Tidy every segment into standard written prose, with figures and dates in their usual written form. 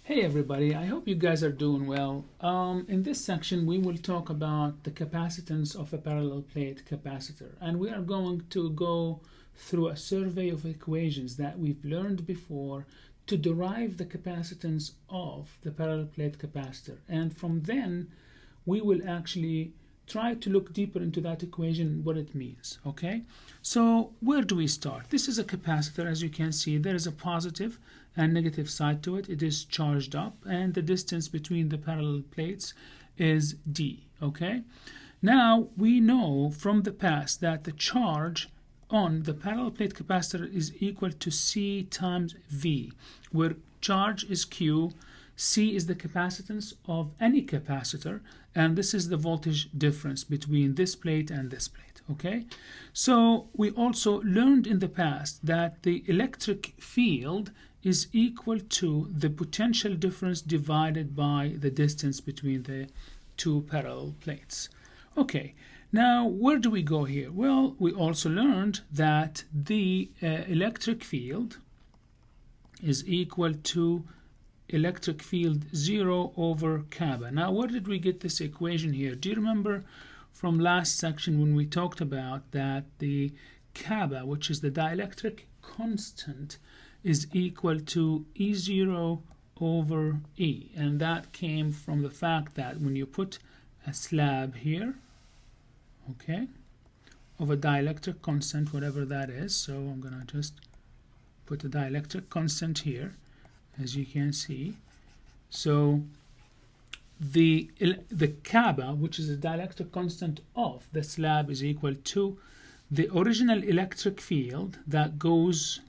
Hey everybody, I hope you guys are doing well. In this section we will talk about the capacitance of a parallel plate capacitor, and we are going to go through a survey of equations that we've learned before to derive the capacitance of the parallel plate capacitor, and from then we will actually try to look deeper into that equation and what it means. Okay, so where do we start? This is a capacitor. As you can see, there is a positive and negative side to it. It is charged up, and the distance between the parallel plates is d. Okay, now we know from the past that the charge on the parallel plate capacitor is equal to C times V, where charge is Q, C is the capacitance of any capacitor, and this is the voltage difference between this plate and this plate. Okay, so we also learned in the past that the electric field is equal to the potential difference divided by the distance between the two parallel plates. Okay, now where do we go here? Well, we also learned that the electric field is equal to electric field 0 over kappa. Now where did we get this equation here? Do you remember from last section when we talked about that the kappa, which is the dielectric constant, is equal to E0 over E, and that came from the fact that when you put a slab here, okay, of a dielectric constant, whatever that is, so I'm gonna just put a dielectric constant here, as you can see. So the kappa, which is a dielectric constant of the slab, is equal to the original electric field that goes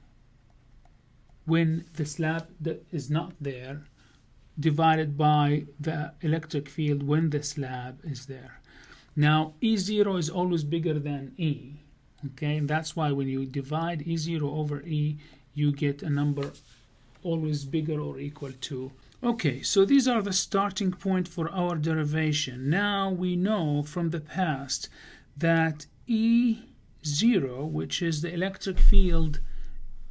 when the slab is not there, divided by the electric field when the slab is there. Now E0 is always bigger than E, okay, and that's why when you divide E0 over E, you get a number always bigger or equal to. Okay, so these are the starting point for our derivation. Now we know from the past that E0, which is the electric field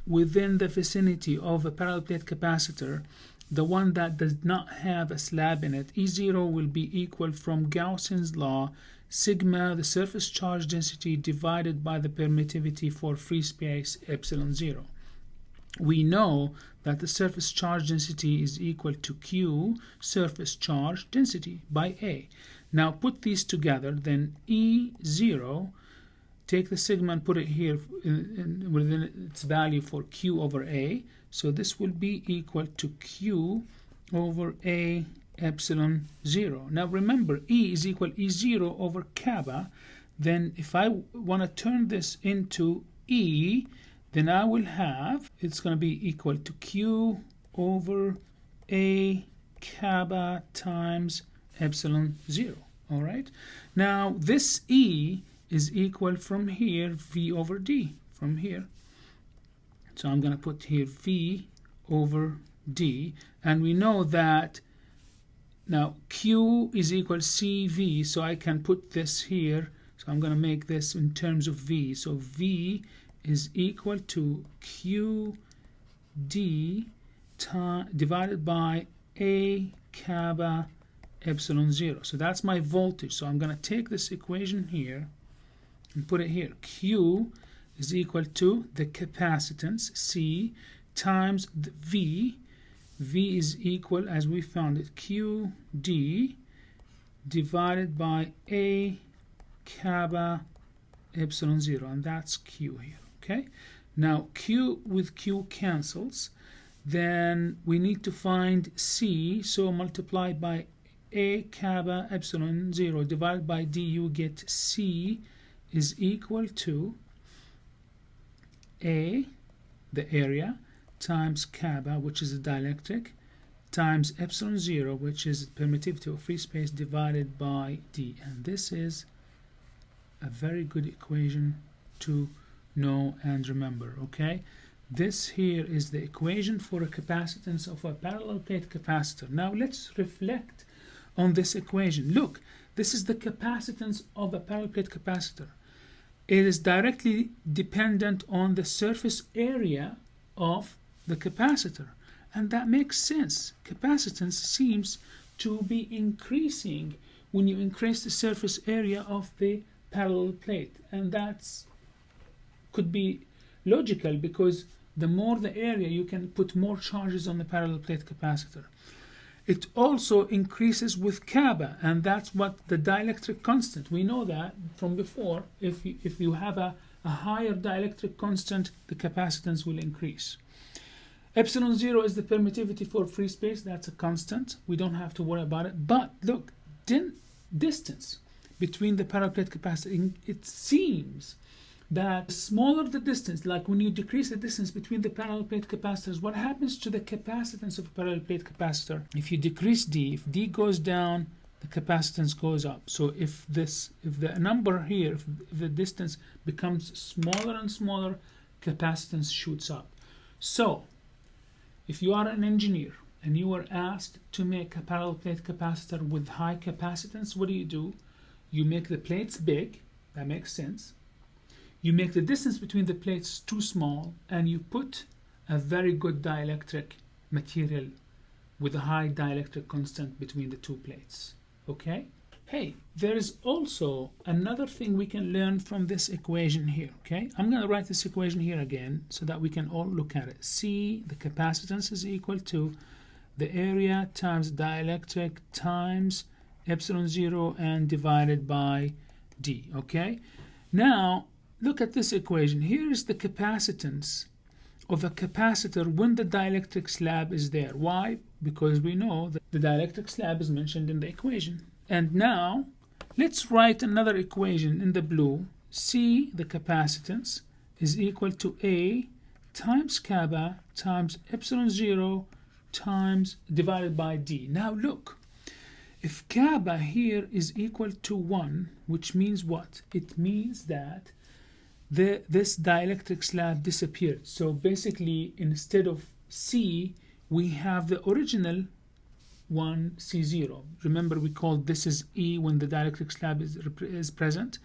within the vicinity of a parallel plate capacitor, the one that does not have a slab in it, E0 will be equal from Gauss's law, sigma, the surface charge density, divided by the permittivity for free space, epsilon 0. We know that the surface charge density is equal to Q, surface charge density, by A. Now put these together, then E0, take the sigma and put it here within its value for Q over A. So this will be equal to Q over A epsilon 0. Now remember, E is equal E0 over kappa. Then if I want to turn this into E, then I will have, it's going to be equal to Q over A kappa times epsilon 0. All right. Now this E is equal from here V over D from here. So I'm going to put here V over D, and we know that now Q is equal CV, so I can put this here. So I'm going to make this in terms of V. So V is equal to QD divided by A kappa epsilon 0. So that's my voltage. So I'm going to take this equation here and put it here. Q is equal to the capacitance C times the V. V is equal, as we found it, QD divided by A kappa epsilon 0, and that's Q here. Okay, now Q with Q cancels, then we need to find C, so multiply by A kappa epsilon 0 divided by D, you get C is equal to A, the area, times kappa, which is the dielectric, times epsilon 0, which is permittivity of free space, divided by D. And this is a very good equation to know and remember. Okay, this here is the equation for a capacitance of a parallel plate capacitor. Now let's reflect on this equation. Look, this is the capacitance of a parallel plate capacitor. It is directly dependent on the surface area of the capacitor, And that makes sense. Capacitance seems to be increasing when you increase the surface area of the parallel plate. And that's could be logical, because the more the area, you can put more charges on the parallel plate capacitor. It also increases with kappa, and that's what the dielectric constant. We know that from before. If you have a higher dielectric constant, the capacitance will increase. Epsilon 0 is the permittivity for free space. That's a constant. We don't have to worry about it. But look, distance between the parallel plate capacitor, it seems that the smaller the distance, like when you decrease the distance between the parallel plate capacitors, what happens to the capacitance of a parallel plate capacitor? If you decrease D, if D goes down, the capacitance goes up. So if the number here, if the distance becomes smaller and smaller, capacitance shoots up. So if you are an engineer and you were asked to make a parallel plate capacitor with high capacitance, what do? You make the plates big. That makes sense. You make the distance between the plates too small, and you put a very good dielectric material with a high dielectric constant between the two plates. Okay? Hey, there is also another thing we can learn from this equation here. Okay? I'm going to write this equation here again so that we can all look at it. C, the capacitance, is equal to the area times dielectric times epsilon 0 and divided by D. Okay? Now, look at this equation. Here is the capacitance of a capacitor when the dielectric slab is there. Why? Because we know that the dielectric slab is mentioned in the equation. And now, let's write another equation in the blue. C, the capacitance, is equal to A times kappa times epsilon 0 times divided by D. Now look, if kappa here is equal to 1, which means what? It means that this dielectric slab disappeared. So basically, instead of C, we have the original one, C0. Remember, we called this is E when the dielectric slab is present.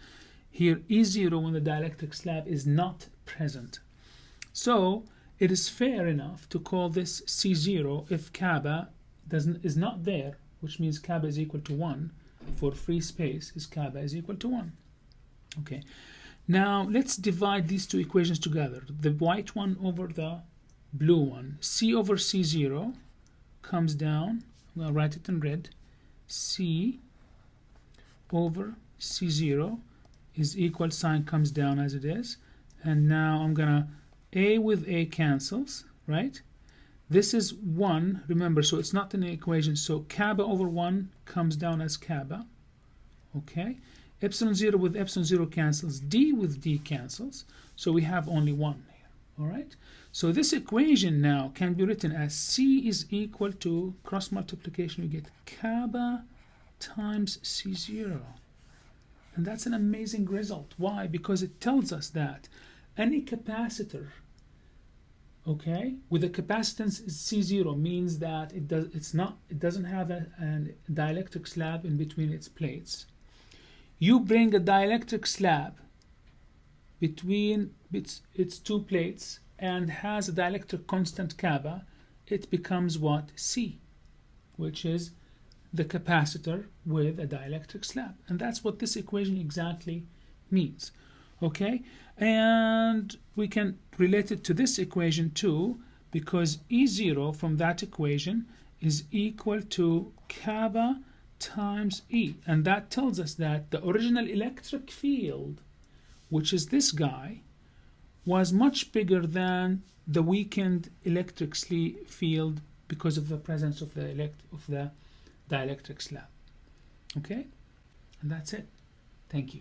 Here, E0 when the dielectric slab is not present. So it is fair enough to call this C0 if kappa is not there, which means kappa is equal to 1. For free space, is kappa is equal to 1. Okay. Now, let's divide these two equations together. The white one over the blue one. C over C0 comes down. I'm going to write it in red. C over C0 is equal, sign comes down as it is. And now I'm going to, A with A cancels, right? This is 1, remember, so it's not in the equation. So kappa over 1 comes down as kappa. Okay. Epsilon 0 with epsilon 0 cancels, D with D cancels, so we have only 1 here. All right? So this equation now can be written as C is equal to, cross multiplication, we get kappa times C0. And that's an amazing result. Why? Because it tells us that any capacitor, okay, with a capacitance C0 means that it doesn't have a dielectric slab in between its plates. You bring a dielectric slab between its two plates and has a dielectric constant kappa, it becomes what? C, which is the capacitor with a dielectric slab. And that's what this equation exactly means. Okay? And we can relate it to this equation too, because E0 from that equation is equal to kappa times E, and that tells us that the original electric field, which is this guy, was much bigger than the weakened electric field because of the presence of the dielectric slab. Okay, and that's it. Thank you.